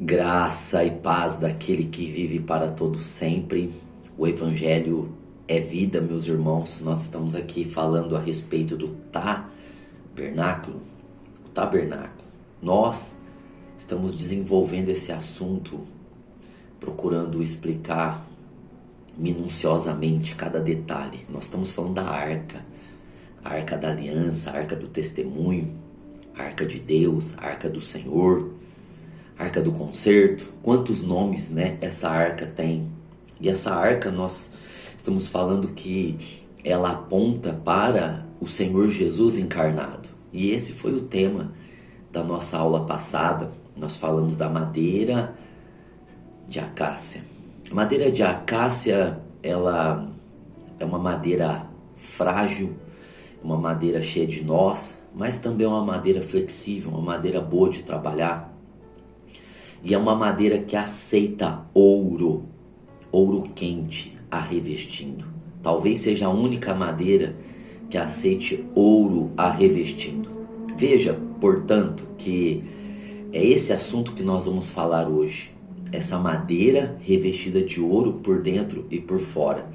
Graça e paz daquele que vive para todo sempre. O Evangelho é vida, meus irmãos. Nós estamos aqui falando a respeito do tabernáculo. O tabernáculo. Nós estamos desenvolvendo esse assunto, procurando explicar minuciosamente cada detalhe. Nós estamos falando da arca. A arca da aliança, a arca do testemunho, a arca de Deus, a arca do Senhor, Arca do Concerto. Quantos nomes, né, essa arca tem? E essa arca, nós estamos falando que ela aponta para o Senhor Jesus encarnado. E esse foi o tema da nossa aula passada. Nós falamos da madeira de acácia. A madeira de acácia, ela é uma madeira frágil, uma madeira cheia de nós, mas também é uma madeira flexível, uma madeira boa de trabalhar. E é uma madeira que aceita ouro quente a revestindo. Talvez seja a única madeira que aceite ouro a revestindo. Veja, portanto, que é esse assunto que nós vamos falar hoje. Essa madeira revestida de ouro por dentro e por fora.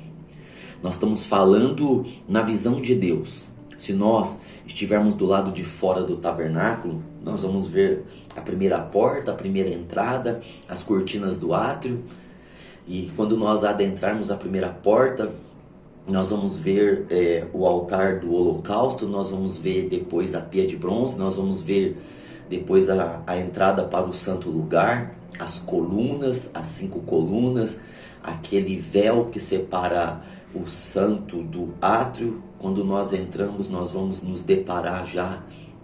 Nós estamos falando na visão de Deus. Se nós estivermos do lado de fora do tabernáculo, nós vamos ver a primeira porta, a primeira entrada, as cortinas do átrio. E quando nós adentrarmos a primeira porta, nós vamos ver o altar do holocausto, nós vamos ver depois a pia de bronze, nós vamos ver depois a entrada para o santo lugar, as colunas, as 5 colunas, aquele véu que separa o santo do átrio. Quando nós entramos, nós vamos nos deparar já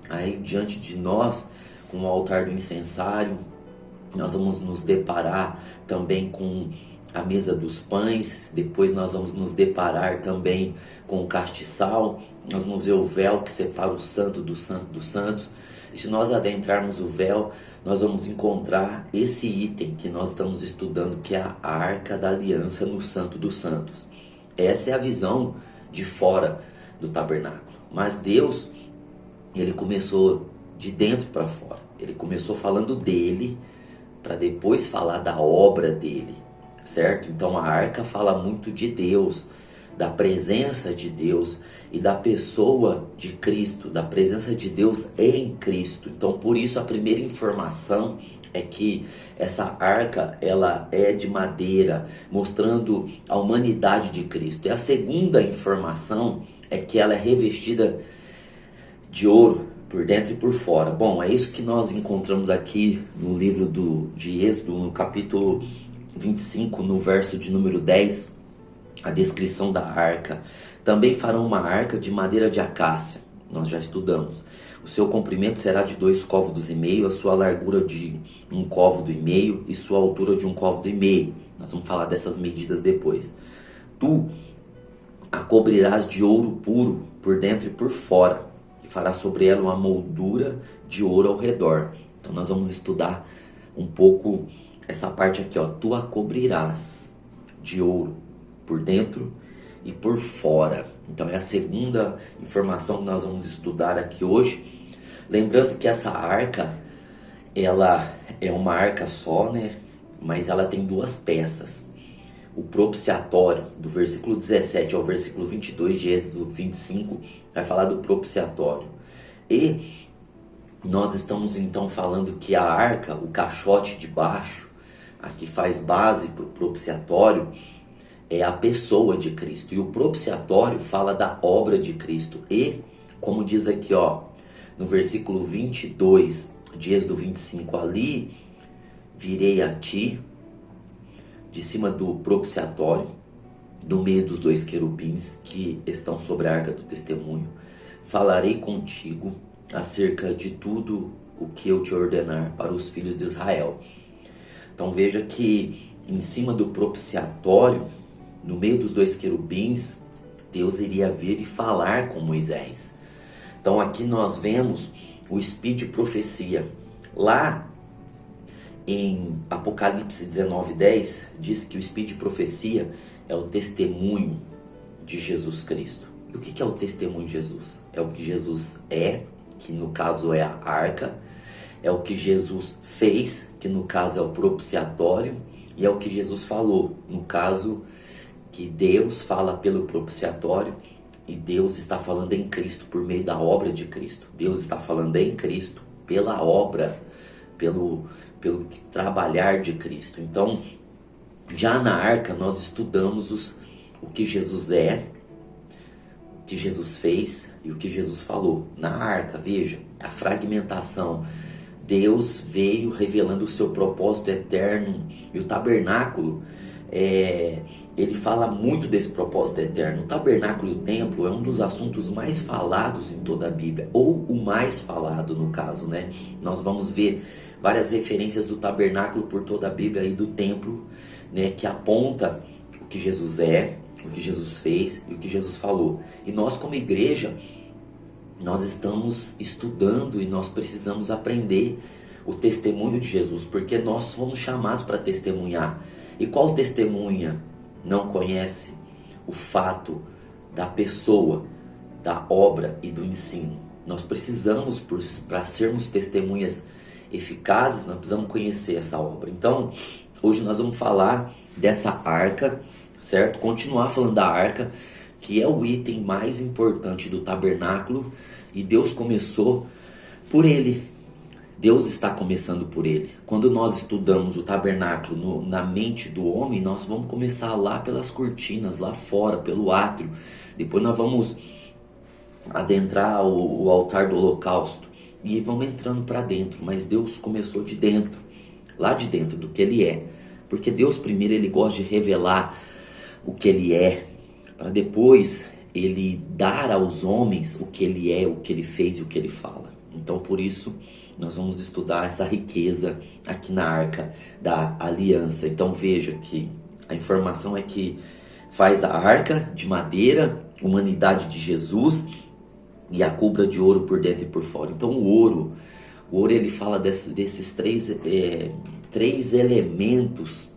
aí diante de nós com o altar do incensário. Nós vamos nos deparar também com a mesa dos pães. Depois nós vamos nos deparar também com o castiçal. Nós vamos ver o véu que separa o santo do santo dos santos. E se nós adentrarmos o véu, nós vamos encontrar esse item que nós estamos estudando, que é a Arca da Aliança no Santo dos Santos. Essa é a visão de fora do tabernáculo. Mas Deus, ele começou de dentro para fora. Ele começou falando dele, para depois falar da obra dele, certo? Então a arca fala muito de Deus, da presença de Deus e da pessoa de Cristo, da presença de Deus em Cristo. Então por isso a primeira informação é que essa arca, ela é de madeira, mostrando a humanidade de Cristo. E a segunda informação é que ela é revestida de ouro por dentro e por fora. Bom, é isso que nós encontramos aqui no livro de Êxodo, no capítulo 25, no verso de número 10, a descrição da arca. Também farão uma arca de madeira de acácia, nós já estudamos. O seu comprimento será de 2,5 côvados, a sua largura de 1,5 côvado e sua altura de 1,5 côvado. Nós vamos falar dessas medidas depois. Tu a cobrirás de ouro puro por dentro e por fora, e farás sobre ela uma moldura de ouro ao redor. Então nós vamos estudar um pouco essa parte aqui, ó. Tu a cobrirás de ouro por dentro e por fora. Então é a segunda informação que nós vamos estudar aqui hoje. Lembrando que essa arca, ela é uma arca só, né? Mas ela tem 2 peças. O propiciatório, do versículo 17 ao versículo 22 de Êxodo 25, vai falar do propiciatório. E nós estamos então falando que a arca, o caixote de baixo, a que faz base para o propiciatório, é a pessoa de Cristo. E o propiciatório fala da obra de Cristo. E, como diz aqui, ó, no versículo 22 de Êxodo 25, ali virei a ti, de cima do propiciatório, do meio dos 2 querubins que estão sobre a arca do testemunho, falarei contigo acerca de tudo o que eu te ordenar para os filhos de Israel. Então veja que em cima do propiciatório, no meio dos 2 querubins, Deus iria vir e falar com Moisés. Então aqui nós vemos o espírito de profecia. Lá em Apocalipse 19:10, diz que o espírito de profecia é o testemunho de Jesus Cristo. E o que é o testemunho de Jesus? É o que Jesus é, que no caso é a arca, é o que Jesus fez, que no caso é o propiciatório, e é o que Jesus falou, no caso que Deus fala pelo propiciatório, e Deus está falando em Cristo por meio da obra de Cristo. Deus está falando em Cristo pela obra, pelo trabalhar de Cristo. Então, já na arca nós estudamos o que Jesus é, o que Jesus fez e o que Jesus falou. Na arca, veja, a fragmentação. Deus veio revelando o seu propósito eterno, e o tabernáculo, ele fala muito desse propósito eterno. O tabernáculo e o templo é um dos assuntos mais falados em toda a Bíblia, ou o mais falado no caso, né? Nós vamos ver várias referências do tabernáculo por toda a Bíblia e do templo, né, que aponta o que Jesus é, o que Jesus fez e o que Jesus falou. E nós como igreja, nós estamos estudando e nós precisamos aprender o testemunho de Jesus, porque nós somos chamados para testemunhar. E qual testemunha não conhece o fato da pessoa, da obra e do ensino? Nós precisamos, para sermos testemunhas eficazes, nós precisamos conhecer essa obra. Então, hoje nós vamos falar dessa arca, certo? Continuar falando da arca, que é o item mais importante do tabernáculo, e Deus começou por ele. Deus está começando por ele. Quando nós estudamos o tabernáculo na mente do homem, nós vamos começar lá pelas cortinas, lá fora, pelo átrio. Depois nós vamos adentrar o altar do holocausto e vamos entrando para dentro. Mas Deus começou de dentro, lá de dentro do que ele é. Porque Deus primeiro ele gosta de revelar o que ele é, para depois ele dar aos homens o que ele é, o que ele fez e o que ele fala. Então por isso nós vamos estudar essa riqueza aqui na Arca da Aliança. Então veja que a informação é que faz a arca de madeira, humanidade de Jesus, e a cubra de ouro por dentro e por fora. Então o ouro ele fala desses três elementos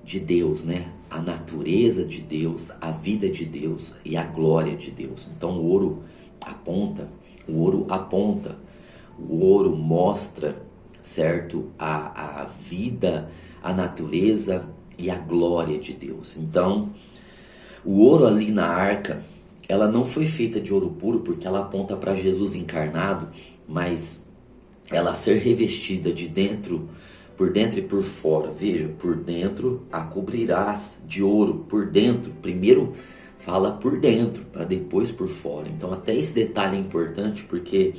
de Deus, né? A natureza de Deus, a vida de Deus e a glória de Deus. Então o ouro aponta, o ouro mostra, certo? A vida, a natureza e a glória de Deus. Então, o ouro ali na arca, ela não foi feita de ouro puro porque ela aponta para Jesus encarnado, mas ela ser revestida de dentro, por dentro e por fora. Veja, por dentro a cobrirás de ouro, por dentro. Primeiro fala por dentro, para depois por fora. Então até esse detalhe é importante, porque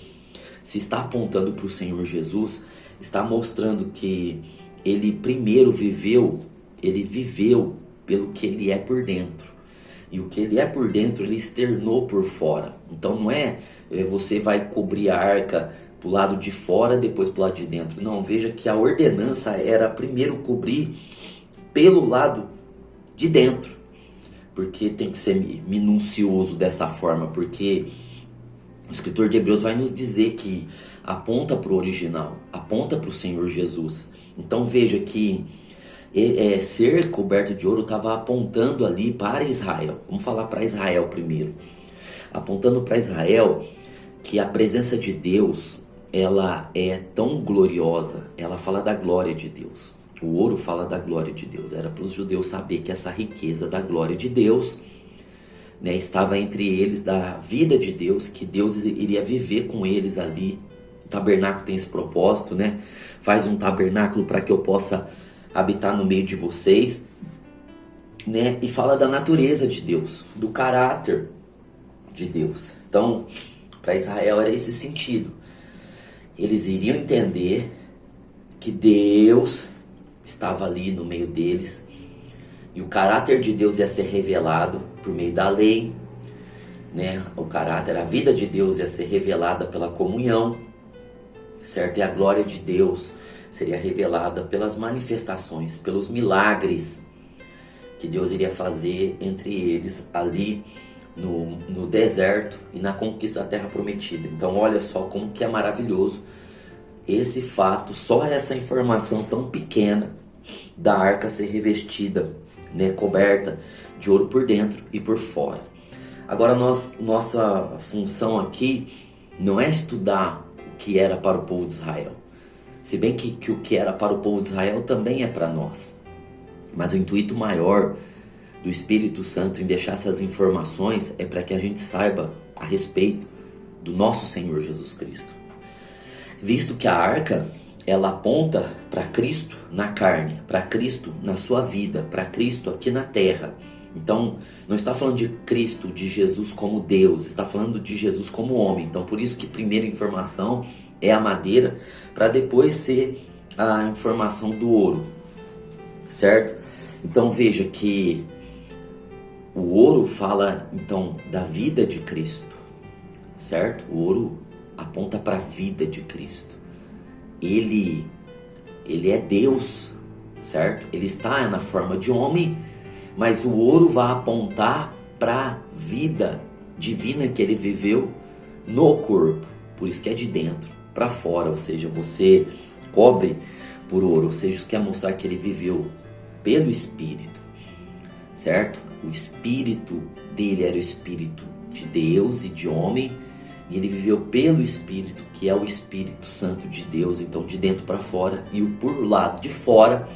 se está apontando para o Senhor Jesus, está mostrando que ele primeiro viveu pelo que ele é por dentro. E o que ele é por dentro, ele externou por fora. Então não é você vai cobrir a arca pro lado de fora, depois pro lado de dentro. Não, veja que a ordenança era primeiro cobrir pelo lado de dentro. Porque tem que ser minucioso dessa forma, porque o escritor de Hebreus vai nos dizer que aponta para o original, aponta para o Senhor Jesus. Então veja que ser coberto de ouro estava apontando ali para Israel. Vamos falar para Israel primeiro. Apontando para Israel que a presença de Deus, ela é tão gloriosa, ela fala da glória de Deus. O ouro fala da glória de Deus. Era para os judeus saber que essa riqueza da glória de Deus, né, estava entre eles, da vida de Deus, que Deus iria viver com eles ali. O tabernáculo tem esse propósito, né? Faz um tabernáculo para que eu possa habitar no meio de vocês, né? E fala da natureza de Deus, do caráter de Deus. Então, para Israel era esse sentido. Eles iriam entender que Deus estava ali no meio deles, e o caráter de Deus ia ser revelado por meio da lei, né? O caráter, a vida de Deus ia ser revelada pela comunhão, certo? E a glória de Deus seria revelada pelas manifestações, pelos milagres que Deus iria fazer entre eles ali no deserto e na conquista da terra prometida. Então olha só como que é maravilhoso esse fato, só essa informação tão pequena da arca ser revestida, né, coberta de ouro por dentro e por fora. Agora nossa função aqui não é estudar o que era para o povo de Israel. Se bem que o que era para o povo de Israel também é para nós. Mas o intuito maior do Espírito Santo em deixar essas informações é para que a gente saiba a respeito do nosso Senhor Jesus Cristo. Visto que a arca, ela aponta para Cristo na carne, para Cristo na sua vida, para Cristo aqui na terra. Então, não está falando de Cristo, de Jesus como Deus, está falando de Jesus como homem. Então, por isso que a primeira informação é a madeira, para depois ser a informação do ouro, certo? Então, veja que o ouro fala, então, da vida de Cristo, certo? O ouro aponta para a vida de Cristo. Ele é Deus, certo? Ele está na forma de homem, mas o ouro vai apontar para a vida divina que ele viveu no corpo. Por isso que é de dentro para fora, ou seja, você cobre por ouro, ou seja, isso quer mostrar que ele viveu pelo Espírito, certo? O Espírito dele era o Espírito de Deus e de homem, e ele viveu pelo Espírito, que é o Espírito Santo de Deus, então de dentro para fora, e o por lado de fora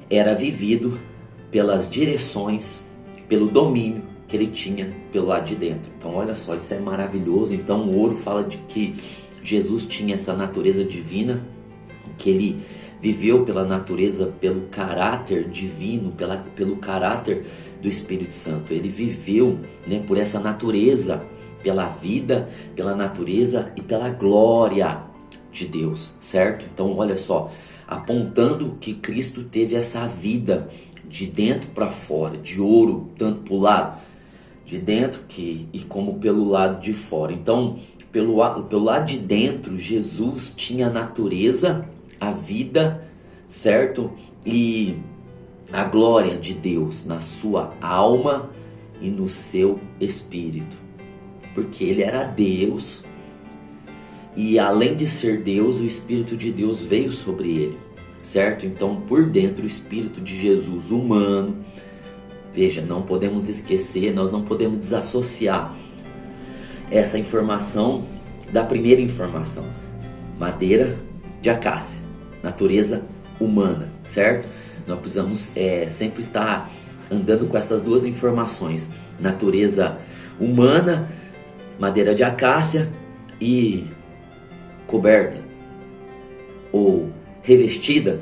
era vivido pelas direções, pelo domínio que ele tinha pelo lado de dentro. Então olha só, isso é maravilhoso. Então o ouro fala de que Jesus tinha essa natureza divina, que ele viveu pela natureza, pelo caráter divino, pelo caráter do Espírito Santo. Ele viveu, né, por essa natureza, pela vida, pela natureza e pela glória de Deus, certo? Então olha só, apontando que Cristo teve essa vida de dentro para fora, de ouro, tanto para o lado de dentro e como pelo lado de fora. Então, pelo lado de dentro, Jesus tinha a natureza, a vida, certo? E a glória de Deus na sua alma e no seu espírito. Porque ele era Deus e além de ser Deus, o Espírito de Deus veio sobre ele, certo? Então, por dentro, o Espírito de Jesus humano, veja, não podemos esquecer, nós não podemos desassociar essa informação da primeira informação. Madeira de acácia, natureza humana, certo? Nós precisamos sempre estar andando com essas duas informações. Natureza humana, madeira de acácia e coberta ou revestida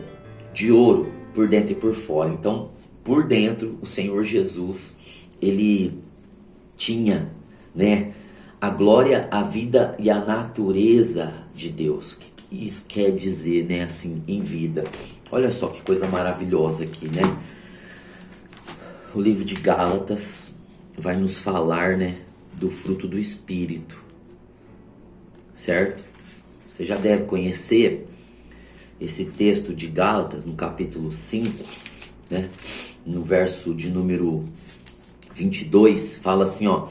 de ouro por dentro e por fora. Então, por dentro, o Senhor Jesus, ele tinha, né, a glória, a vida e a natureza de Deus. O que isso quer dizer, né, assim, em vida? Olha só que coisa maravilhosa aqui, né? O livro de Gálatas vai nos falar, né, do fruto do Espírito, certo? Você já deve conhecer esse texto de Gálatas, no capítulo 5, né? No verso de número 22, fala assim, ó: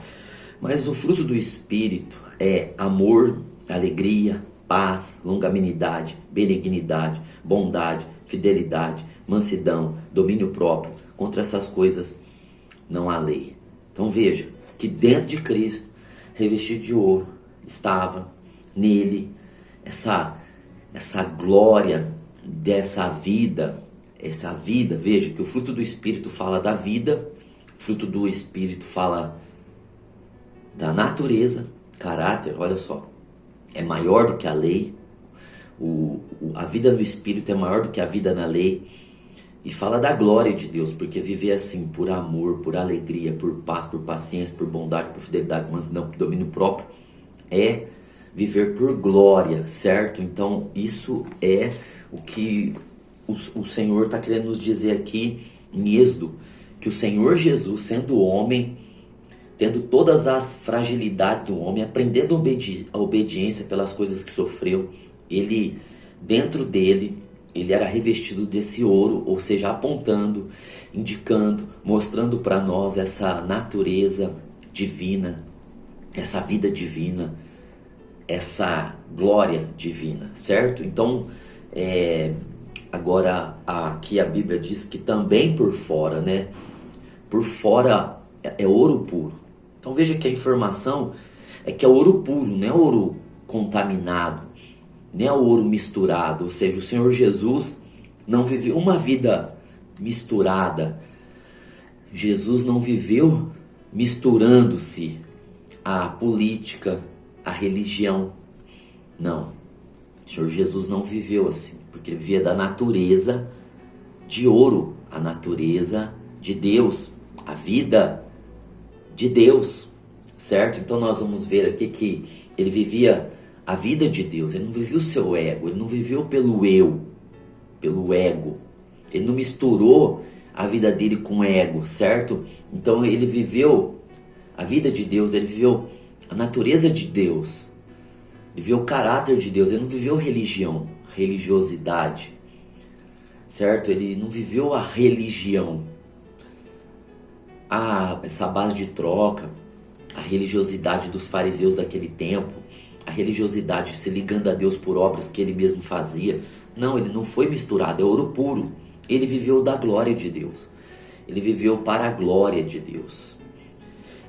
mas o fruto do Espírito é amor, alegria, paz, longanimidade, benignidade, bondade, fidelidade, mansidão, domínio próprio. Contra essas coisas não há lei. Então veja que dentro de Cristo, revestido de ouro, estava nele essa glória dessa vida. Essa vida, veja que o fruto do Espírito fala da vida, o fruto do Espírito fala da natureza, caráter, olha só, é maior do que a lei, a vida no Espírito é maior do que a vida na lei, e fala da glória de Deus, porque viver assim, por amor, por alegria, por paz, por paciência, por bondade, por fidelidade, mansidão, por domínio próprio, é viver por glória, certo? Então isso é o que o Senhor está querendo nos dizer aqui em Êxodo, que o Senhor Jesus, sendo homem, tendo todas as fragilidades do homem, aprendendo a obediência pelas coisas que sofreu, ele, dentro dele, ele era revestido desse ouro, ou seja, apontando, indicando, mostrando para nós essa natureza divina, essa vida divina, essa glória divina, certo? Então, agora aqui a Bíblia diz que também por fora, né? Por fora é ouro puro. Então veja que a informação é que é ouro puro, não é ouro contaminado, não é ouro misturado. Ou seja, o Senhor Jesus não viveu uma vida misturada. Jesus não viveu misturando-se à política, à religião. Não. O Senhor Jesus não viveu assim, porque ele vivia da natureza de ouro, a natureza de Deus, a vida de Deus, certo? Então nós vamos ver aqui que ele vivia a vida de Deus, ele não vivia o seu ego, ele não viveu pelo eu, pelo ego, ele não misturou a vida dele com ego, certo? Então ele viveu a vida de Deus, ele viveu a natureza de Deus, ele viveu o caráter de Deus, ele não viveu religião, religiosidade, certo? Ele não viveu a religião, essa base de troca, a religiosidade dos fariseus daquele tempo, a religiosidade se ligando a Deus por obras que ele mesmo fazia. Não, ele não foi misturado, é ouro puro. Ele viveu da glória de Deus, ele viveu para a glória de Deus,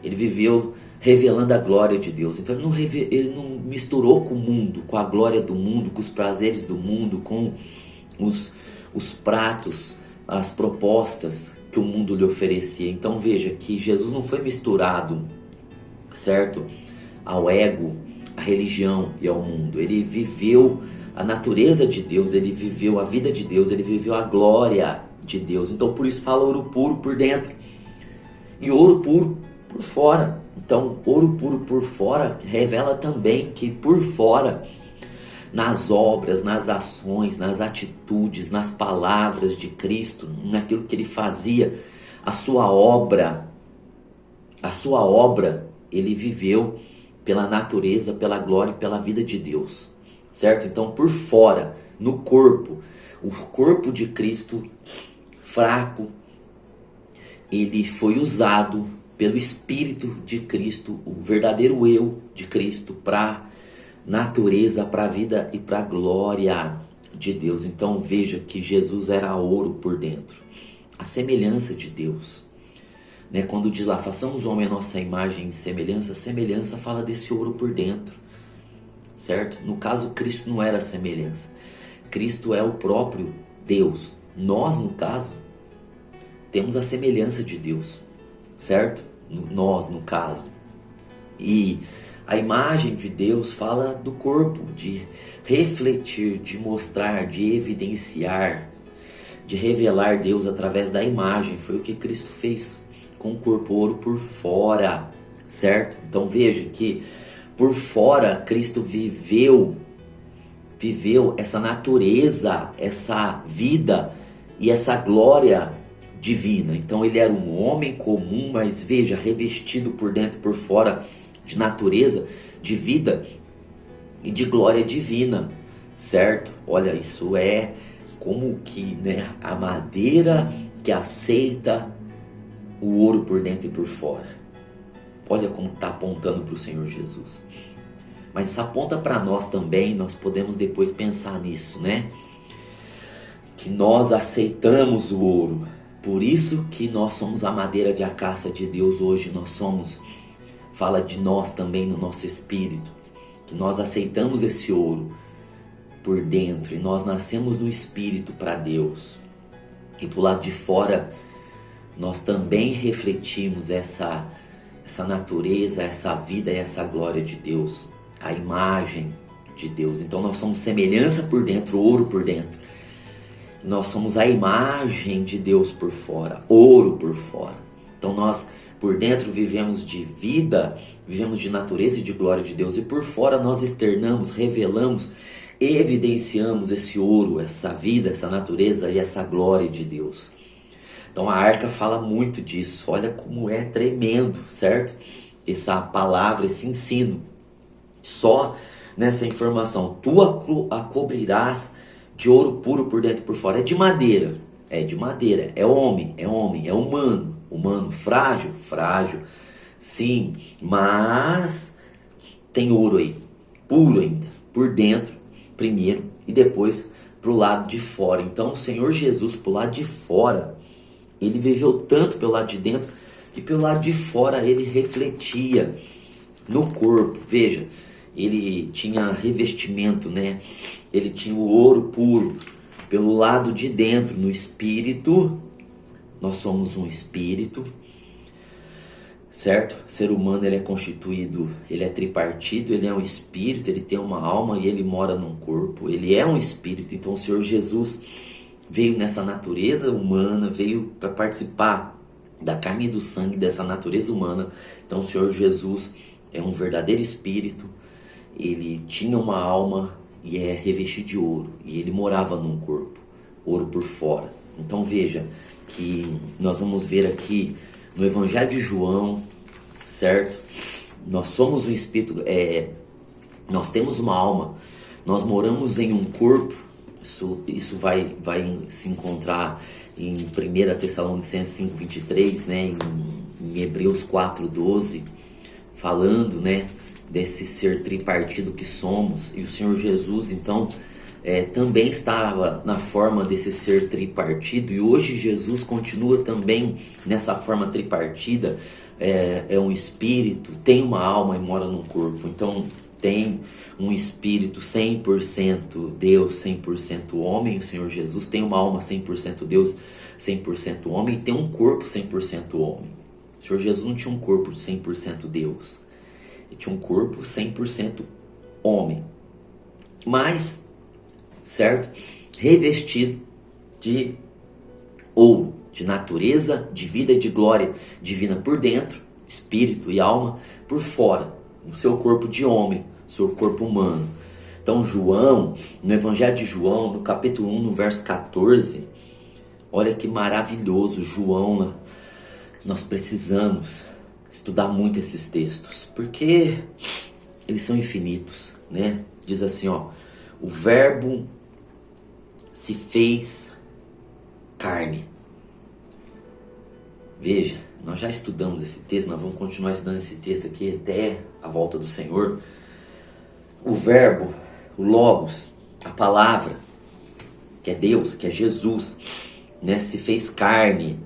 ele viveu revelando a glória de Deus. Então ele não misturou com o mundo, com a glória do mundo, com os prazeres do mundo, com os pratos, as propostas que o mundo lhe oferecia. Então veja que Jesus não foi misturado, certo, ao ego, à religião e ao mundo. Ele viveu a natureza de Deus, ele viveu a vida de Deus, ele viveu a glória de Deus. Então por isso fala ouro puro por dentro e ouro puro por fora. Então ouro puro por fora revela também que por fora, nas obras, nas ações, nas atitudes, nas palavras de Cristo, naquilo que ele fazia, a sua obra, ele viveu pela natureza, pela glória e pela vida de Deus, certo? Então por fora, no corpo, o corpo de Cristo fraco, ele foi usado pelo Espírito de Cristo, o verdadeiro eu de Cristo, para natureza, para a vida e para a glória de Deus. Então veja que Jesus era ouro por dentro, a semelhança de Deus, né? Quando diz lá, façamos o homem a nossa imagem e semelhança, semelhança fala desse ouro por dentro, certo? No caso, Cristo não era semelhança, Cristo é o próprio Deus. Nós, no caso, temos a semelhança de Deus, certo? Nós, no caso. E a imagem de Deus fala do corpo, de refletir, de mostrar, de evidenciar, de revelar Deus através da imagem. Foi o que Cristo fez com o corpo, ouro por fora, certo? Então veja que por fora Cristo viveu essa natureza, essa vida e essa glória divina. Então ele era um homem comum, mas veja, revestido por dentro e por fora de natureza, de vida e de glória divina, certo? Olha, isso é como que, né, a madeira que aceita o ouro por dentro e por fora. Olha como está apontando para o Senhor Jesus. Mas isso aponta para nós também, nós podemos depois pensar nisso, né? Que nós aceitamos o ouro. Por isso que nós somos a madeira de acácia de Deus hoje. Nós somos, fala de nós também no nosso espírito, que nós aceitamos esse ouro por dentro e nós nascemos no espírito para Deus. E pro lado de fora nós também refletimos essa natureza, essa vida e essa glória de Deus, a imagem de Deus. Então nós somos semelhança por dentro, ouro por dentro. Nós somos a imagem de Deus por fora, ouro por fora. Então nós por dentro vivemos de vida, vivemos de natureza e de glória de Deus. E por fora nós externamos, revelamos, evidenciamos esse ouro, essa vida, essa natureza e essa glória de Deus. Então a arca fala muito disso. Olha como é tremendo, certo? Essa palavra, esse ensino. Só nessa informação. Tu a cobrirás de ouro puro por dentro e por fora. É de madeira. É de madeira. É homem. É humano. Humano. Frágil. Sim. Mas tem ouro aí. Puro ainda. Por dentro, primeiro. E depois pro lado de fora. Então o Senhor Jesus pro lado de fora, ele viveu tanto pelo lado de dentro que pelo lado de fora ele refletia no corpo. Veja, ele tinha revestimento, né? Ele tinha o ouro puro pelo lado de dentro, no espírito. Nós somos um espírito, certo? O ser humano ele é constituído, ele é tripartido, ele é um espírito, ele tem uma alma e ele mora num corpo. Ele é um espírito, então o Senhor Jesus veio nessa natureza humana, veio para participar da carne e do sangue dessa natureza humana. Então o Senhor Jesus é um verdadeiro espírito, ele tinha uma alma e é revestido de ouro, e ele morava num corpo, ouro por fora. Então veja que nós vamos ver aqui no Evangelho de João, certo? Nós somos um espírito, nós temos uma alma, nós moramos em um corpo. Isso vai se encontrar em 1 Tessalonicenses 5:23, né? Em Hebreus 4:12, falando, né, desse ser tripartido que somos. E o Senhor Jesus, então, também estava na forma desse ser tripartido, e hoje Jesus continua também nessa forma tripartida. É um espírito, tem uma alma e mora num corpo. Então tem um espírito 100% Deus, 100% homem. O Senhor Jesus tem uma alma 100% Deus, 100% homem, e tem um corpo 100% homem. O Senhor Jesus não tinha um corpo de 100% Deus, ele tinha um corpo 100% homem, mas, certo, revestido de ouro, de natureza, de vida e de glória divina por dentro, espírito e alma, por fora, o seu corpo de homem, seu corpo humano. Então João, no Evangelho de João, no capítulo 1, no verso 14, olha que maravilhoso. João, nós precisamos estudar muito esses textos, porque eles são infinitos, né? Diz assim, ó: o verbo se fez carne. Veja, nós já estudamos esse texto, nós vamos continuar estudando esse texto aqui até a volta do Senhor. O verbo, o logos, a palavra, que é Deus, que é Jesus, né, se fez carne.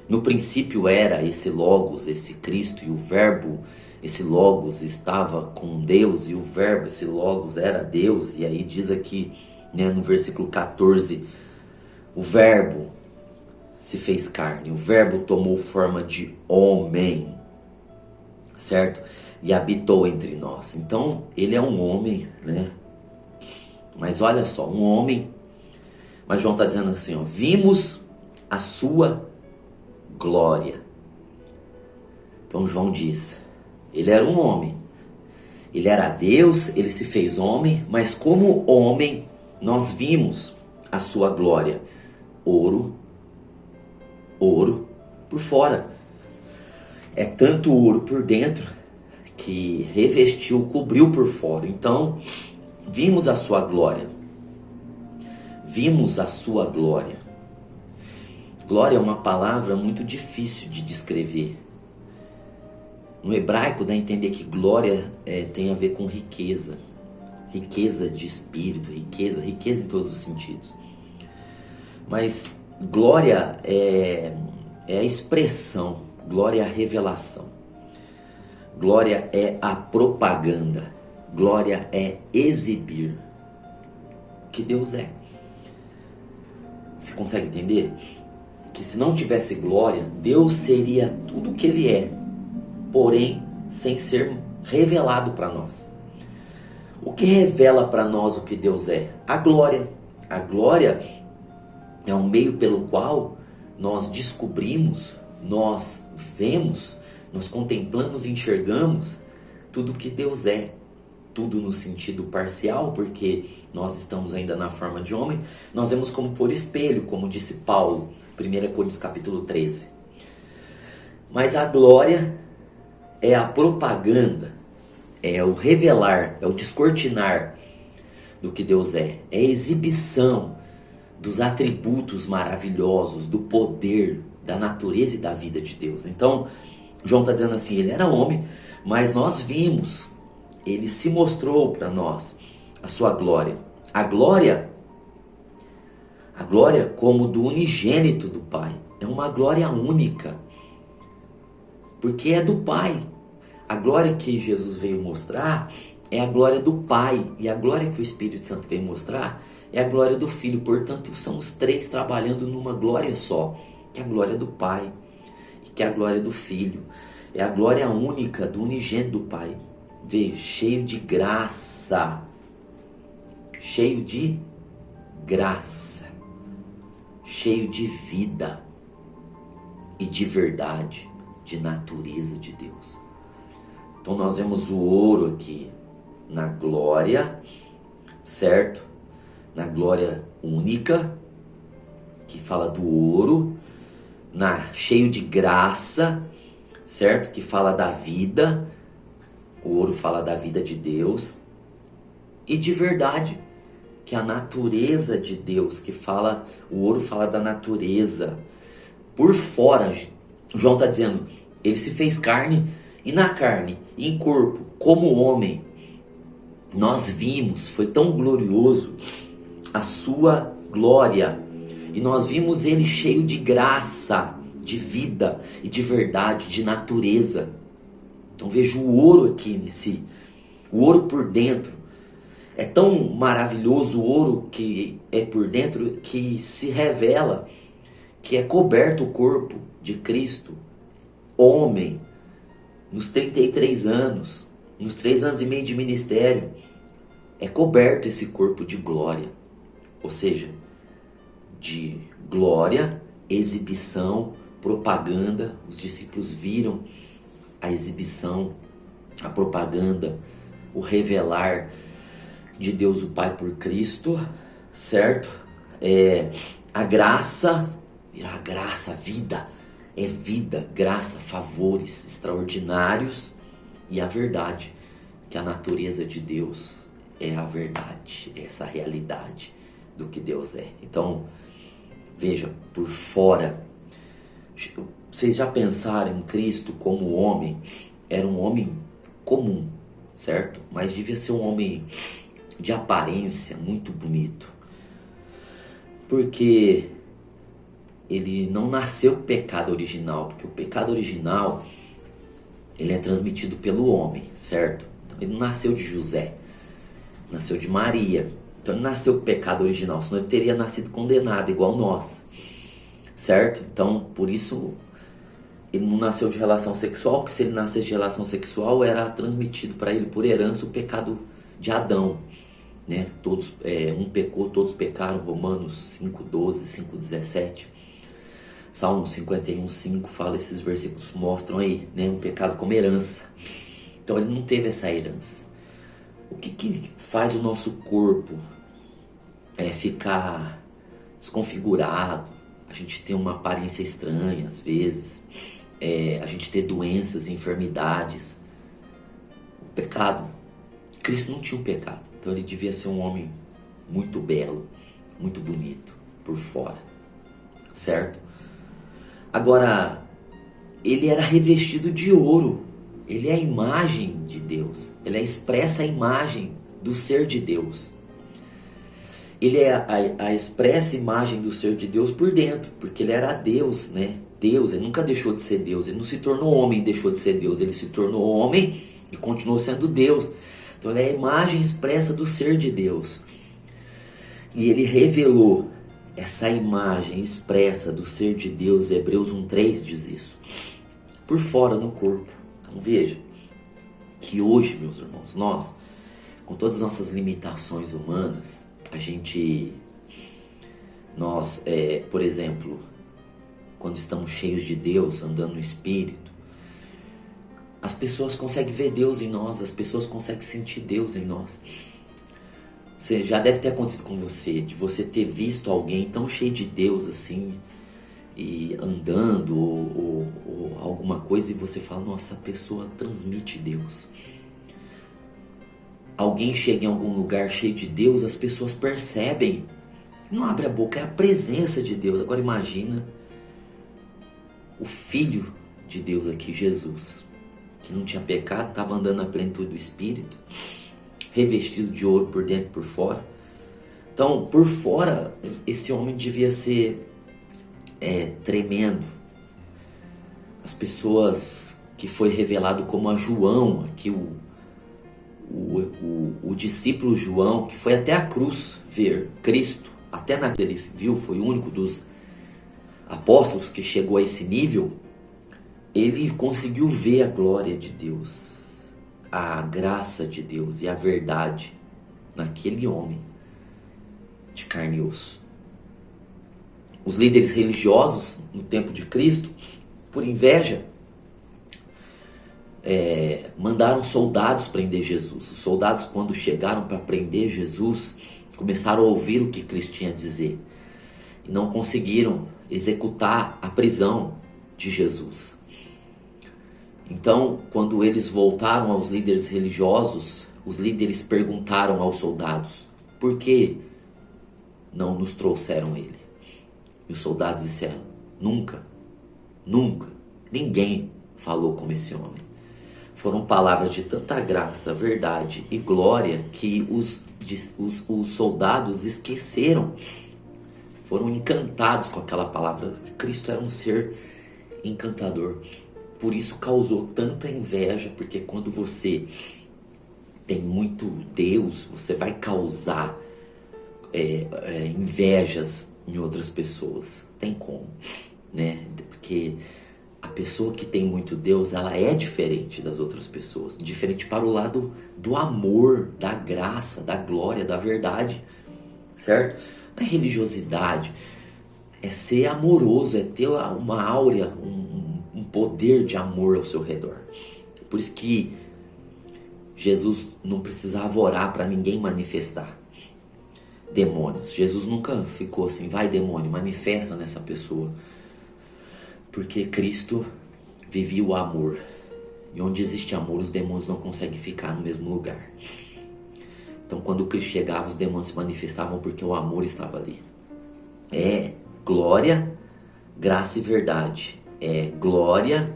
No princípio era esse logos, esse Cristo, e o verbo, esse logos, estava com Deus, e o verbo, esse logos, era Deus. E aí diz aqui, né, no versículo 14, o verbo se fez carne, o verbo tomou forma de homem, certo? E habitou entre nós. Então, ele é um homem, né? Mas olha só, um homem. Mas João está dizendo assim, ó: vimos a sua glória. Então João diz, ele era um homem, ele era Deus, ele se fez homem, mas como homem, nós vimos a sua glória. Ouro por fora. É tanto ouro por dentro que revestiu, cobriu por fora. Então, vimos a sua glória. Vimos a sua glória. Glória é uma palavra muito difícil de descrever. No hebraico dá a entender que glória tem a ver com riqueza. Riqueza de espírito, riqueza em todos os sentidos. Mas glória é a expressão, glória é a revelação. Glória é a propaganda. Glória é exibir o que Deus é. Você consegue entender? Que se não tivesse glória, Deus seria tudo o que Ele é, porém sem ser revelado para nós. O que revela para nós o que Deus é? A glória. A glória é um meio pelo qual nós descobrimos, nós vemos, nós contemplamos e enxergamos tudo o que Deus é. Tudo no sentido parcial, porque nós estamos ainda na forma de homem. Nós vemos como por espelho, como disse Paulo, 1 Coríntios capítulo 13. Mas a glória é a propaganda, é o revelar, é o descortinar do que Deus é. É a exibição dos atributos maravilhosos, do poder, da natureza e da vida de Deus. Então, João está dizendo assim, ele era homem, mas nós vimos, ele se mostrou para nós a sua glória. A glória como do unigênito do Pai. É uma glória única, porque é do Pai. A glória que Jesus veio mostrar é a glória do Pai. E a glória que o Espírito Santo vem mostrar é a glória do Filho. Portanto, são os três trabalhando numa glória só, que é a glória do Pai, e que é a glória do Filho. É a glória única do unigênito do Pai. Veio cheio de graça. Cheio de graça. Cheio de vida e de verdade, de natureza de Deus. Então nós vemos o ouro aqui na glória, certo? Na glória única, que fala do ouro, cheio de graça, certo? Que fala da vida. O ouro fala da vida de Deus. E de verdade, que é a natureza de Deus, o ouro fala da natureza. Por fora, João está dizendo, ele se fez carne, e na carne, em corpo, como homem, nós vimos, foi tão glorioso a sua glória, e nós vimos ele cheio de graça, de vida e de verdade, de natureza. Então vejo o ouro aqui o ouro por dentro. É tão maravilhoso o ouro que é por dentro, que se revela que é coberto o corpo de Cristo, homem, nos 33 anos, nos 3 anos e meio de ministério, é coberto esse corpo de glória. Ou seja, de glória, exibição, propaganda. Os discípulos viram a exibição, a propaganda, o revelar de Deus o Pai por Cristo, certo? A graça, a vida, é vida, graça, favores extraordinários, e a verdade, que a natureza de Deus é a verdade, essa realidade do que Deus é. Então, veja, por fora, vocês já pensaram em Cristo como homem? Era um homem comum, certo? Mas devia ser um homem de aparência muito bonito, porque ele não nasceu com o pecado original, porque o pecado original ele é transmitido pelo homem, certo? Então, ele não nasceu de José, nasceu de Maria. Então ele nasceu com o pecado original, senão ele teria nascido condenado igual nós, certo? Então por isso ele não nasceu de relação sexual, porque se ele nascesse de relação sexual era transmitido para ele por herança o pecado de Adão, né? Todos, um pecou, todos pecaram, Romanos 5:12, 5:17. Salmo 51:5 fala, esses versículos mostram aí, né, um pecado como herança. Então ele não teve essa herança. O que faz o nosso corpo ficar desconfigurado, a gente ter uma aparência estranha às vezes, a gente ter doenças, enfermidades? O pecado. Cristo não tinha um pecado, então ele devia ser um homem muito belo, muito bonito por fora, certo? Agora, ele era revestido de ouro. Ele é a imagem de Deus. Ele expressa a imagem do ser de Deus. Ele é a expressa imagem do ser de Deus por dentro, porque ele era Deus, né? Deus, ele nunca deixou de ser Deus. Ele não se tornou homem e deixou de ser Deus. Ele se tornou homem e continuou sendo Deus. Então ele é a imagem expressa do ser de Deus. E ele revelou essa imagem expressa do ser de Deus. Hebreus 1:3 diz isso. Por fora no corpo. Então veja que hoje, meus irmãos, nós, com todas as nossas limitações humanas, por exemplo, quando estamos cheios de Deus, andando no Espírito, as pessoas conseguem ver Deus em nós, as pessoas conseguem sentir Deus em nós. Você já deve ter acontecido com você, de você ter visto alguém tão cheio de Deus assim, e andando ou alguma coisa, e você fala, nossa, a pessoa transmite Deus. Alguém chega em algum lugar cheio de Deus, as pessoas percebem, não abre a boca, é a presença de Deus. Agora imagina o Filho de Deus aqui, Jesus, que não tinha pecado, estava andando na plenitude do Espírito, revestido de ouro por dentro e por fora. Então, por fora, esse homem devia ser tremendo. As pessoas que foi revelado como a João, aqui o o discípulo João, que foi até a cruz ver Cristo, até naquele ele viu, foi o único dos apóstolos que chegou a esse nível, ele conseguiu ver a glória de Deus, a graça de Deus e a verdade naquele homem de carne e osso. Os líderes religiosos no tempo de Cristo, por inveja, mandaram soldados prender Jesus. Os soldados, quando chegaram para prender Jesus, começaram a ouvir o que Cristo tinha a dizer e não conseguiram executar a prisão de Jesus. Então, quando eles voltaram aos líderes religiosos, os líderes perguntaram aos soldados: por que não nos trouxeram ele? E os soldados disseram: nunca, ninguém falou como esse homem. Foram palavras de tanta graça, verdade e glória que os soldados esqueceram. Foram encantados com aquela palavra. Cristo era um ser encantador. Por isso causou tanta inveja, porque quando você tem muito Deus, você vai causar invejas em outras pessoas. Tem como, né? Porque a pessoa que tem muito Deus, ela é diferente das outras pessoas. Diferente para o lado do amor, da graça, da glória, da verdade. Certo? A religiosidade é ser amoroso, é ter uma áurea, um poder de amor ao seu redor. Por isso que Jesus não precisava orar para ninguém manifestar demônios. Jesus nunca ficou assim: vai demônio, manifesta nessa pessoa. Porque Cristo vivia o amor. E onde existe amor, os demônios não conseguem ficar no mesmo lugar. Então, quando Cristo chegava, os demônios se manifestavam porque o amor estava ali. É glória, graça e verdade. É glória,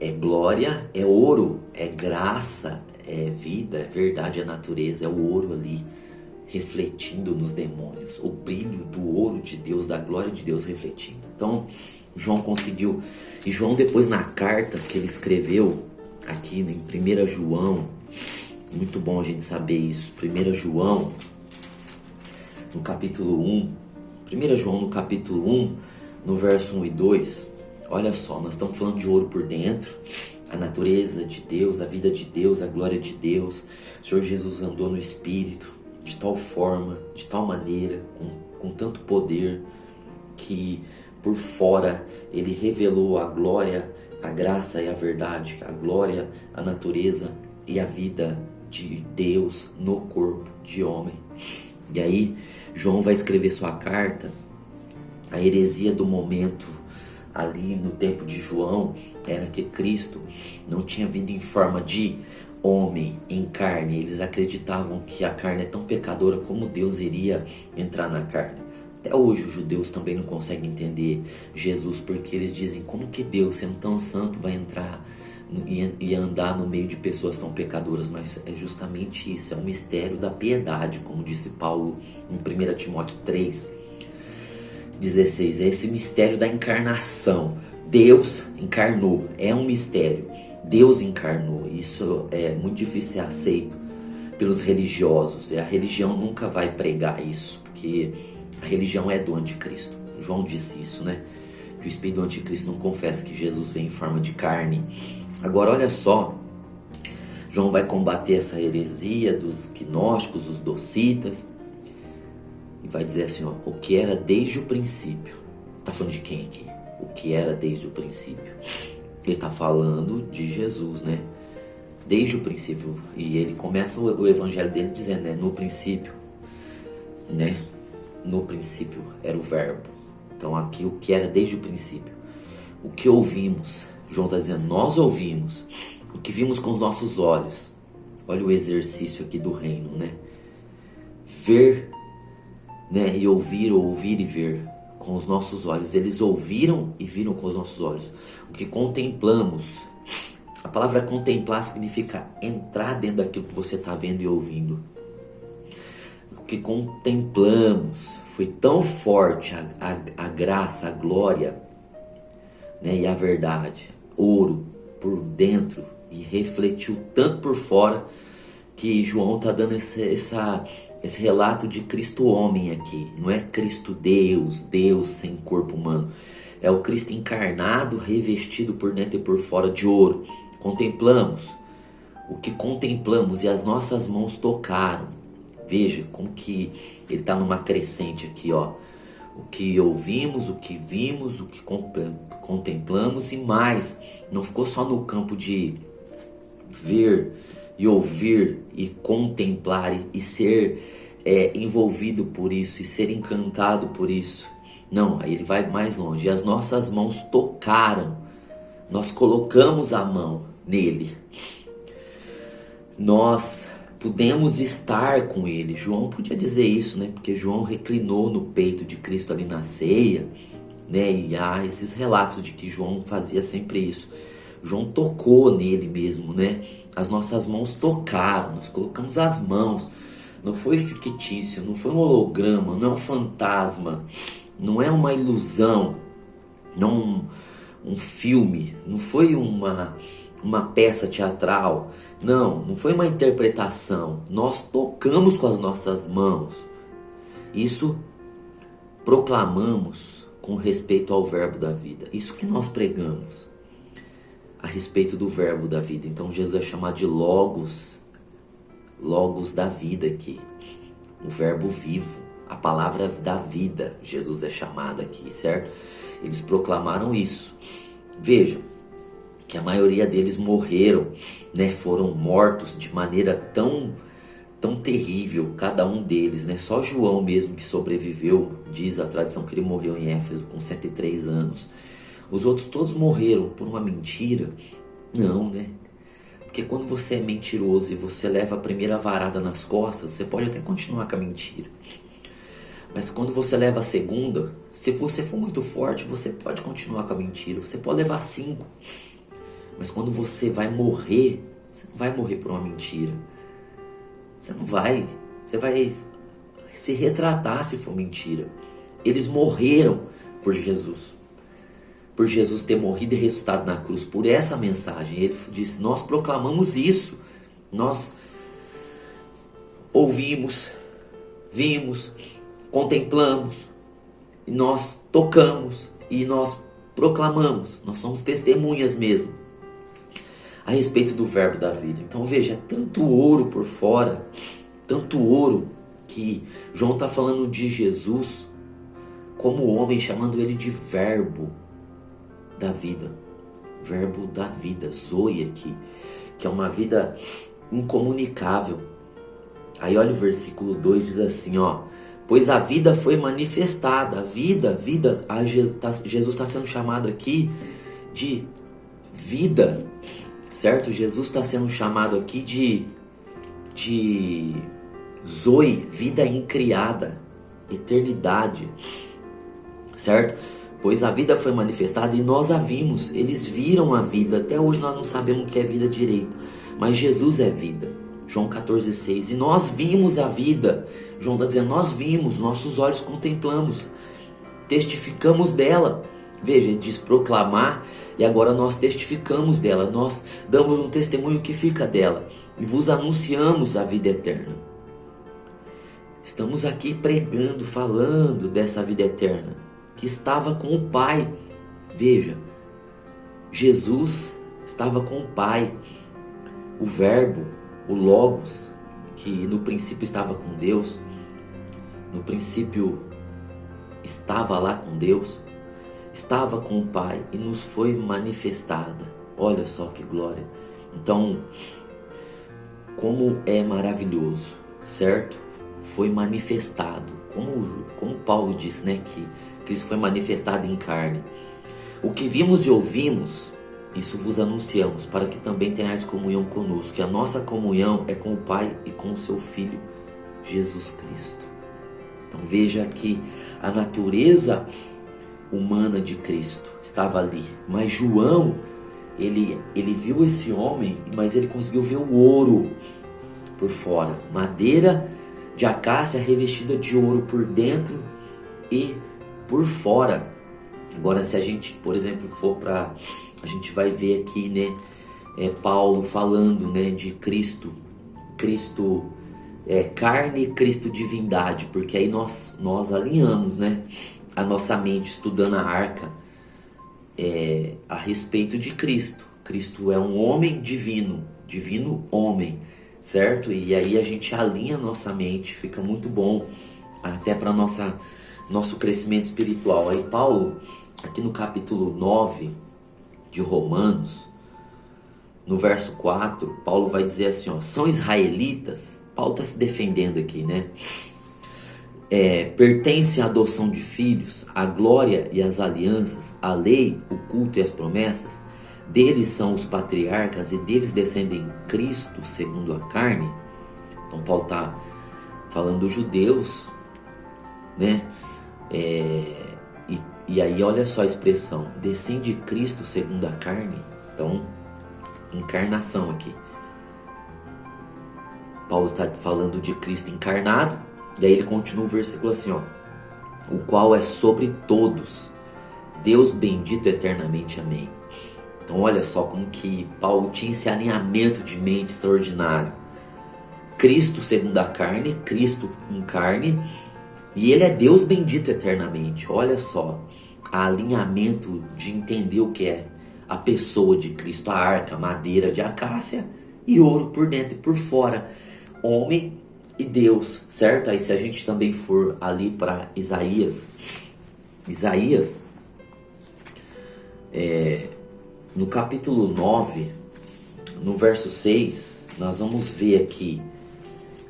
é ouro, é graça, é vida, é verdade, é natureza, é o ouro ali, refletindo nos demônios. O brilho do ouro de Deus, da glória de Deus refletindo. Então, João conseguiu. E João, depois, na carta que ele escreveu aqui em 1 João, muito bom a gente saber isso. 1 João, no capítulo 1. 1 João, no capítulo 1, no verso 1 e 2. Olha só, nós estamos falando de ouro por dentro. A natureza de Deus, a vida de Deus, a glória de Deus. O Senhor Jesus andou no Espírito de tal forma, de tal maneira, com tanto poder, que por fora ele revelou a glória, a graça e a verdade, a glória, a natureza e a vida de Deus no corpo de homem. E aí João vai escrever sua carta. A heresia do momento ali no tempo de João era que Cristo não tinha vindo em forma de homem, em carne. Eles acreditavam que a carne é tão pecadora como Deus iria entrar na carne. Até hoje os judeus também não conseguem entender Jesus, porque eles dizem: como que Deus, sendo tão santo, vai entrar e andar no meio de pessoas tão pecadoras? Mas é justamente isso, é um mistério da piedade, como disse Paulo em 1 Timóteo 3:16. É esse mistério da encarnação. Deus encarnou, é um mistério. Deus encarnou. Isso é muito difícil ser aceito pelos religiosos. A religião nunca vai pregar isso, porque a religião é do anticristo. João disse isso, né? Que o espírito do anticristo não confessa que Jesus veio em forma de carne. Agora olha só, João vai combater essa heresia dos gnósticos, dos docitas, e vai dizer assim, ó: o que era desde o princípio. Tá falando de quem aqui? O que era desde o princípio. Ele tá falando de Jesus, né? Desde o princípio. E ele começa o evangelho dele dizendo, né? No princípio, né? No princípio era o verbo. Então aqui o que era desde o princípio. O que ouvimos. João está dizendo, nós ouvimos. O que vimos com os nossos olhos. Olha o exercício aqui do reino, né? Ver, né? E ouvir, ou ouvir e ver com os nossos olhos. Eles ouviram e viram com os nossos olhos. O que contemplamos. A palavra contemplar significa entrar dentro daquilo que você está vendo e ouvindo. O que contemplamos foi tão forte a graça, a glória, né, e a verdade, ouro por dentro, e refletiu tanto por fora, que João está dando esse relato de Cristo homem aqui. Não é Cristo Deus, Deus sem corpo humano. É o Cristo encarnado, revestido por dentro e por fora de ouro. Contemplamos o que contemplamos e as nossas mãos tocaram. Veja como que ele está numa crescente aqui, ó. O que ouvimos, o que vimos, o que contemplamos e mais. Não ficou só no campo de ver e ouvir e contemplar e ser envolvido por isso e ser encantado por isso. Não, aí ele vai mais longe. E as nossas mãos tocaram. Nós colocamos a mão nele. Nós pudemos estar com ele. João podia dizer isso, né? Porque João reclinou no peito de Cristo ali na ceia, né? E há esses relatos de que João fazia sempre isso. João tocou nele mesmo, né? As nossas mãos tocaram, nós colocamos as mãos. Não foi fictício, não foi um holograma, não é um fantasma, não é uma ilusão, não um filme, não foi uma peça teatral, não foi uma interpretação. Nós tocamos com as nossas mãos. Isso proclamamos com respeito ao verbo da vida. Isso que nós pregamos a respeito do verbo da vida. Então Jesus é chamado de Logos da vida aqui, o verbo vivo, a palavra da vida. Jesus é chamado aqui, certo? Eles proclamaram isso. Veja que a maioria deles morreram, né? Foram mortos de maneira tão terrível, cada um deles, né? Só João mesmo que sobreviveu, diz a tradição que ele morreu em Éfeso com 103 anos. Os outros todos morreram por uma mentira? Não, né? Porque quando você é mentiroso e você leva a primeira varada nas costas, você pode até continuar com a mentira. Mas quando você leva a segunda, se você for muito forte, você pode continuar com a mentira. Você pode levar 5. Mas quando você vai morrer, você não vai morrer por uma mentira. Você não vai. Você vai se retratar se for mentira. Eles morreram por Jesus. Por Jesus ter morrido e ressuscitado na cruz. Por essa mensagem. Ele disse, nós proclamamos isso. Nós ouvimos, vimos, contemplamos, e nós tocamos e nós proclamamos. Nós somos testemunhas mesmo a respeito do verbo da vida. Então veja, é tanto ouro por fora, tanto ouro, que João está falando de Jesus como homem, chamando ele de verbo da vida. Verbo da vida, Zoe aqui, que é uma vida incomunicável. Aí olha o versículo 2, diz assim, ó: pois a vida foi manifestada. A vida, Jesus está sendo chamado aqui de vida, certo? Jesus está sendo chamado aqui de Zoe, vida incriada, eternidade, certo? Pois a vida foi manifestada e nós a vimos. Eles viram a vida. Até hoje nós não sabemos o que é vida direito, mas Jesus é vida. João 14,6. E nós vimos a vida. João está dizendo, nós vimos, nossos olhos contemplamos, testificamos dela. Veja, ele diz proclamar, e agora nós testificamos dela. Nós damos um testemunho que fica dela, e vos anunciamos a vida eterna. Estamos aqui pregando, falando dessa vida eterna, que estava com o Pai. Veja, Jesus estava com o Pai, o Verbo, o Logos, que no princípio estava com Deus, no princípio estava lá com Deus, estava com o Pai e nos foi manifestada. Olha só que glória. Então, como é maravilhoso, certo? Foi manifestado, como Paulo disse, né, que Cristo foi manifestado em carne. O que vimos e ouvimos, isso vos anunciamos, para que também tenhais comunhão conosco. Que a nossa comunhão é com o Pai e com o seu Filho, Jesus Cristo. Então veja que a natureza humana de Cristo estava ali. Mas João, ele viu esse homem, mas ele conseguiu ver o ouro por fora. Madeira de acácia revestida de ouro por dentro e por fora. Agora, se a gente, por exemplo, for para... A gente vai ver aqui, né, Paulo falando, né, de Cristo Cristo é carne e Cristo divindade, porque aí nós alinhamos, né, a nossa mente estudando a arca a respeito de Cristo. Cristo é um homem divino, divino homem, certo? E aí a gente alinha a nossa mente, fica muito bom até para nosso crescimento espiritual. Aí Paulo, aqui no capítulo 9 de Romanos, no verso 4, Paulo vai dizer assim, ó, são israelitas, Paulo está se defendendo aqui, né? Pertencem à adoção de filhos, a glória e as alianças, a lei, o culto e as promessas. Deles são os patriarcas e deles descendem Cristo segundo a carne. Então Paulo está falando dos judeus, né? E aí olha só a expressão, descende Cristo segundo a carne. Então, encarnação aqui. Paulo está falando de Cristo encarnado. E aí ele continua o versículo assim, ó, o qual é sobre todos, Deus bendito eternamente, amém. Então olha só como que Paulo tinha esse alinhamento de mente extraordinário. Cristo segundo a carne, Cristo em carne, e ele é Deus bendito eternamente. Olha só, alinhamento de entender o que é a pessoa de Cristo, a arca, madeira de acácia e ouro por dentro e por fora, homem e Deus, certo? Aí se a gente também for ali para Isaías, no capítulo 9, no verso 6, nós vamos ver aqui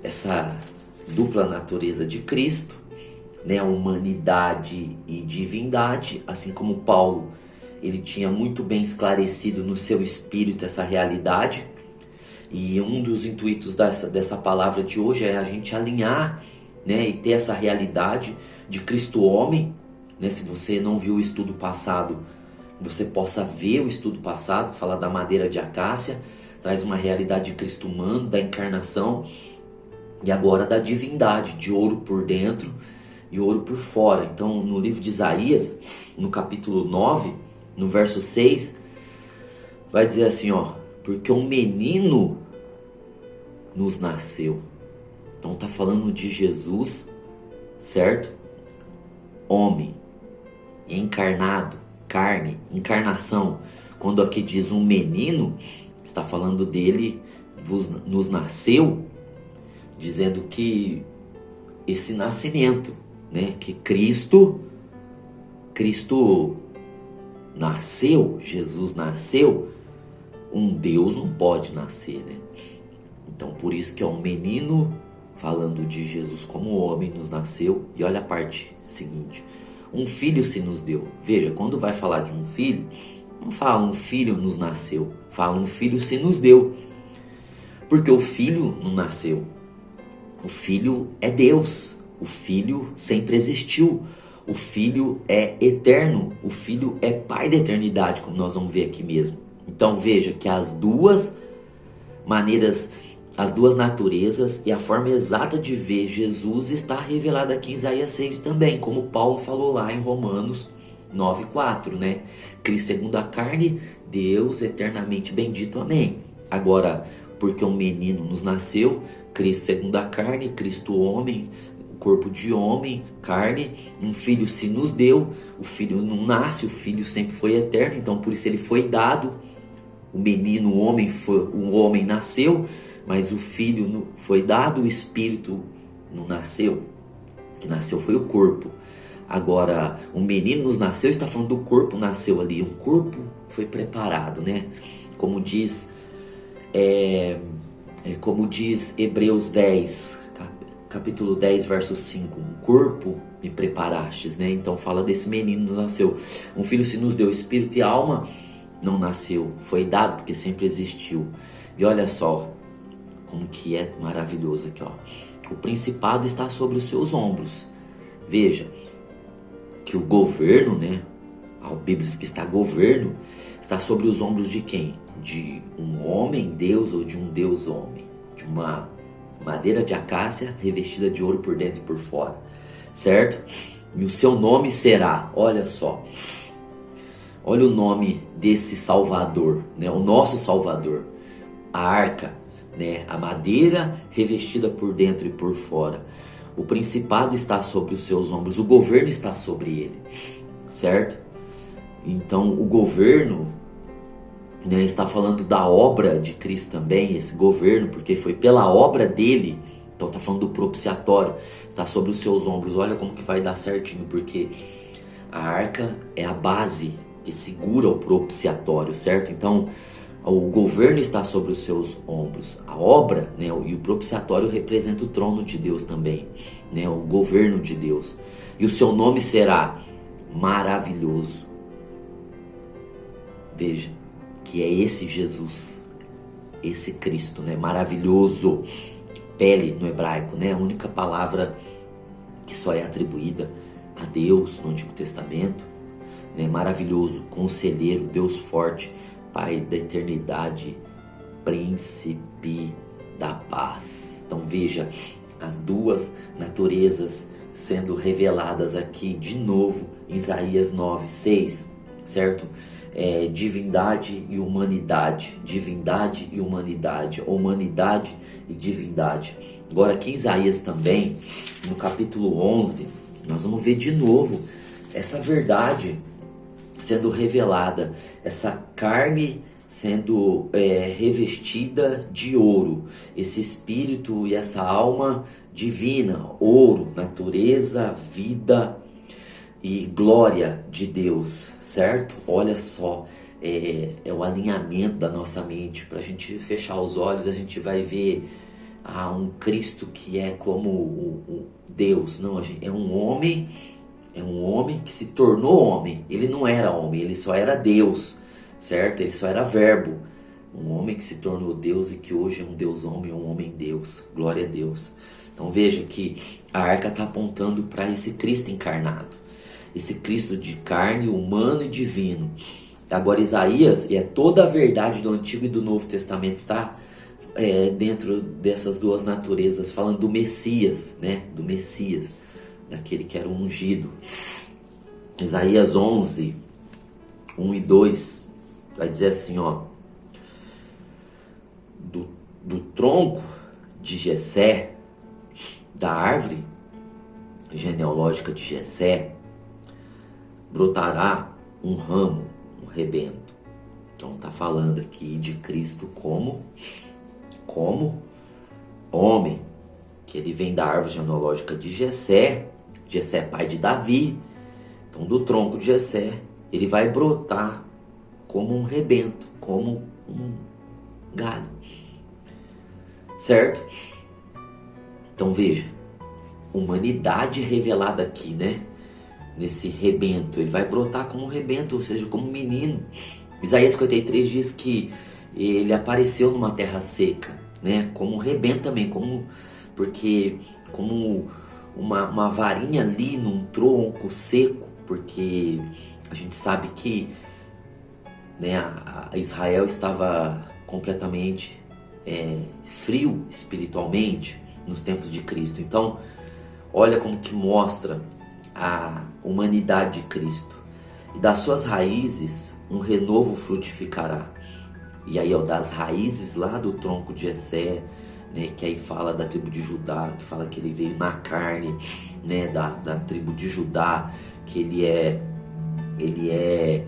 essa dupla natureza de Cristo, né? Humanidade e divindade, assim como Paulo, ele tinha muito bem esclarecido no seu espírito essa realidade. E um dos intuitos dessa palavra de hoje é a gente alinhar, né, e ter essa realidade de Cristo homem, né? Se você não viu o estudo passado, você possa ver o estudo passado, que fala da madeira de acácia, traz uma realidade de Cristo humano, da encarnação, e agora da divindade, de ouro por dentro e ouro por fora. Então no livro de Isaías, no capítulo 9, no verso 6, vai dizer assim, ó, porque um menino nos nasceu. Então está falando de Jesus, certo? Homem, encarnado, carne, encarnação. Quando aqui diz um menino, está falando dele, nos nasceu, dizendo que esse nascimento, né? Que Cristo nasceu, Jesus nasceu. Um Deus não pode nascer, né? Então por isso que é um menino falando de Jesus como homem nos nasceu. E olha a parte seguinte, um filho se nos deu. Veja, quando vai falar de um filho, não fala um filho nos nasceu, fala um filho se nos deu. Porque o filho não nasceu, o filho é Deus, o filho sempre existiu, o filho é eterno, o filho é pai da eternidade, como nós vamos ver aqui mesmo. Então veja que as duas maneiras, as duas naturezas e a forma exata de ver Jesus está revelada aqui em Isaías 6 também, como Paulo falou lá em Romanos 9:4, né? Cristo segundo a carne, Deus eternamente bendito, amém. Agora, porque um menino nos nasceu, Cristo segundo a carne, Cristo homem, corpo de homem, carne, um filho se nos deu, o filho não nasce, o filho sempre foi eterno, então por isso ele foi dado. O menino, o homem nasceu, mas o filho foi dado, o espírito não nasceu. O que nasceu foi o corpo. Agora, o menino nos nasceu, está falando do corpo nasceu ali. Um corpo foi preparado, né? Como diz Hebreus 10, capítulo 10, verso 5. Um corpo me preparastes, né? Então fala desse menino nos nasceu. Um filho se nos deu, espírito e alma não nasceu, foi dado porque sempre existiu. E olha só como que é maravilhoso aqui, ó. O principado está sobre os seus ombros. Veja que o governo, né? A Bíblia diz que está governo, está sobre os ombros de quem? De um homem Deus ou de um Deus homem, de uma madeira de acácia revestida de ouro por dentro e por fora, certo? E o seu nome será, olha só, olha o nome desse Salvador, né? O nosso Salvador, a arca, né? A madeira revestida por dentro e por fora. O principado está sobre os seus ombros, o governo está sobre ele, certo? Então o governo, né, está falando da obra de Cristo também, esse governo, porque foi pela obra dele. Então está falando do propiciatório, está sobre os seus ombros. Olha como que vai dar certinho, porque a arca é a base que segura o propiciatório, certo? Então o governo está sobre os seus ombros. A obra, né, e o propiciatório representa o trono de Deus também, né, o governo de Deus. E o seu nome será maravilhoso. Veja, que é esse Jesus, esse Cristo, né, maravilhoso. Pele no hebraico, né, a única palavra que só é atribuída a Deus no Antigo Testamento, né, maravilhoso, conselheiro, Deus forte, Pai da eternidade, príncipe da paz. Então veja as duas naturezas sendo reveladas aqui de novo em Isaías 9:6, certo? Divindade e humanidade, divindade e humanidade, humanidade e divindade. Agora aqui em Isaías também, no capítulo 11, nós vamos ver de novo essa verdade sendo revelada, essa carne sendo revestida de ouro, esse espírito e essa alma divina, ouro, natureza, vida e glória de Deus, certo? Olha só, é o alinhamento da nossa mente. Para a gente fechar os olhos, a gente vai ver um Cristo que é como o Deus. Não, é um homem que se tornou homem. Ele não era homem, ele só era Deus, certo? Ele só era verbo. Um homem que se tornou Deus e que hoje é um Deus homem, um homem Deus. Glória a Deus. Então veja que a arca está apontando para esse Cristo encarnado. Esse Cristo de carne, humano e divino. Agora Isaías, e é toda a verdade do Antigo e do Novo Testamento, está dentro dessas duas naturezas, falando do Messias, né? Do Messias, daquele que era o ungido. Isaías 11, 1 e 2, vai dizer assim, ó. Do tronco de Jessé, da árvore genealógica de Jessé, brotará um ramo, um rebento. Então está falando aqui de Cristo como homem, que ele vem da árvore genealógica de Jessé. Jessé é pai de Davi. Então do tronco de Jessé ele vai brotar como um rebento, como um galho, certo? Então veja, humanidade revelada aqui, né? Nesse rebento, ele vai brotar como um rebento, ou seja, como um menino. Isaías 53 diz que ele apareceu numa terra seca, né? Como um rebento também, como uma varinha ali num tronco seco, porque a gente sabe que, né, a Israel estava completamente frio espiritualmente nos tempos de Cristo. Então, olha como que mostra a humanidade de Cristo. E das suas raízes um renovo frutificará. E aí, das raízes lá do tronco de Jessé, né, que aí fala da tribo de Judá, que fala que ele veio na carne, né, da tribo de Judá, que ele é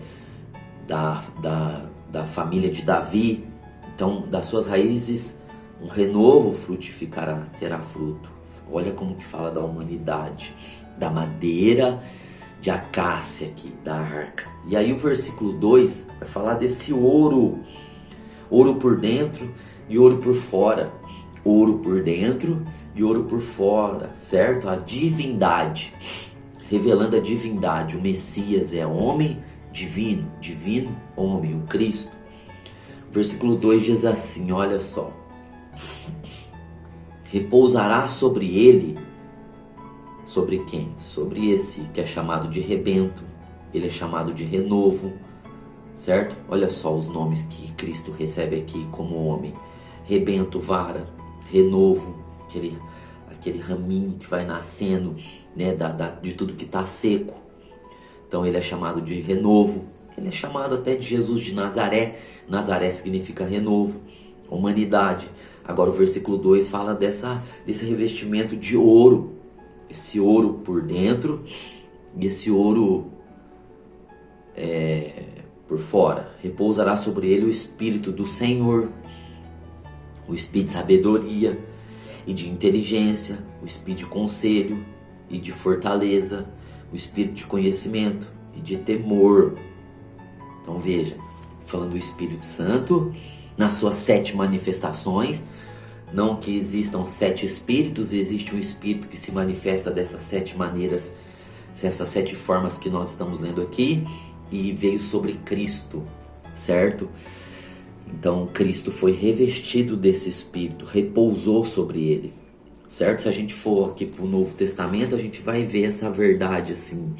da família de Davi. Então, das suas raízes um renovo frutificará, terá fruto. Olha como que fala da humanidade, da madeira de acácia aqui, da arca. E aí o versículo 2 vai falar desse ouro. Ouro por dentro e ouro por fora. Ouro por dentro e ouro por fora, certo? A divindade, revelando a divindade. O Messias é homem divino, divino homem, o Cristo. Versículo 2 diz assim, olha só. Repousará sobre ele. Sobre quem? Sobre esse que é chamado de rebento. Ele é chamado de renovo, certo? Olha só os nomes que Cristo recebe aqui como homem. Rebento, vara, renovo, aquele raminho que vai nascendo, né, de tudo que está seco. Então ele é chamado de renovo. Ele é chamado até de Jesus de Nazaré. Nazaré significa renovo. humanidade. Agora o versículo 2 fala desse revestimento de ouro. Esse ouro por dentro e esse ouro por fora. Repousará sobre ele o Espírito do Senhor, o Espírito de sabedoria e de inteligência, o Espírito de conselho e de fortaleza, o Espírito de conhecimento e de temor. Então veja, falando do Espírito Santo, nas suas 7 manifestações, não que existam 7 espíritos, existe um espírito que se manifesta dessas 7 maneiras, essas 7 formas que nós estamos lendo aqui, e veio sobre Cristo, certo? Então Cristo foi revestido desse espírito, repousou sobre ele, certo? Se a gente for aqui para o Novo Testamento, a gente vai ver essa verdade assim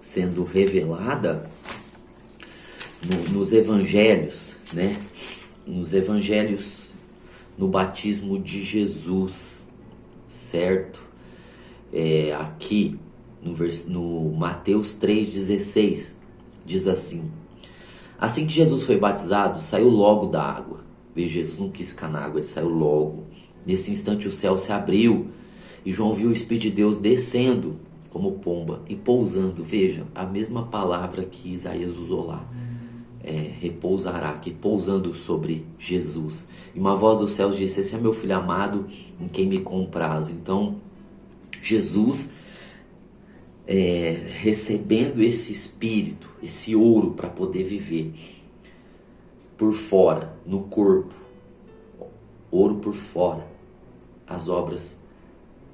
sendo revelada nos evangelhos, né? Nos evangelhos, no batismo de Jesus, certo? Aqui no Mateus 3,16 diz assim: assim que Jesus foi batizado, saiu logo da água. Veja, Jesus não quis ficar na água, ele saiu logo. Nesse instante o céu se abriu e João viu o Espírito de Deus descendo como pomba e pousando. Veja, a mesma palavra que Isaías usou lá. Repousará aqui, pousando sobre Jesus. E uma voz dos céus disse: esse é meu filho amado, em quem me comprazo. Então Jesus recebendo esse espírito, esse ouro para poder viver por fora, no corpo, ouro por fora, as obras,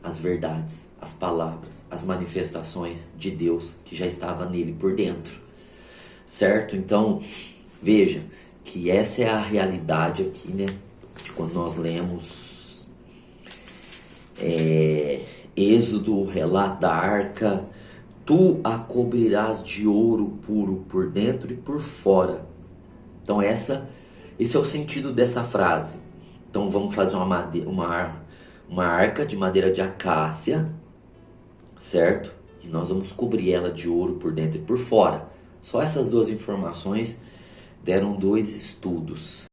as verdades, as palavras, as manifestações de Deus que já estava nele por dentro, certo? Então veja que essa é a realidade aqui, né, de quando nós lemos Êxodo, o relato da arca: tu a cobrirás de ouro puro por dentro e por fora. Então esse é o sentido dessa frase. Então vamos fazer uma arca de madeira de acácia, certo? E nós vamos cobrir ela de ouro por dentro e por fora. Só essas 2 informações deram 2 estudos.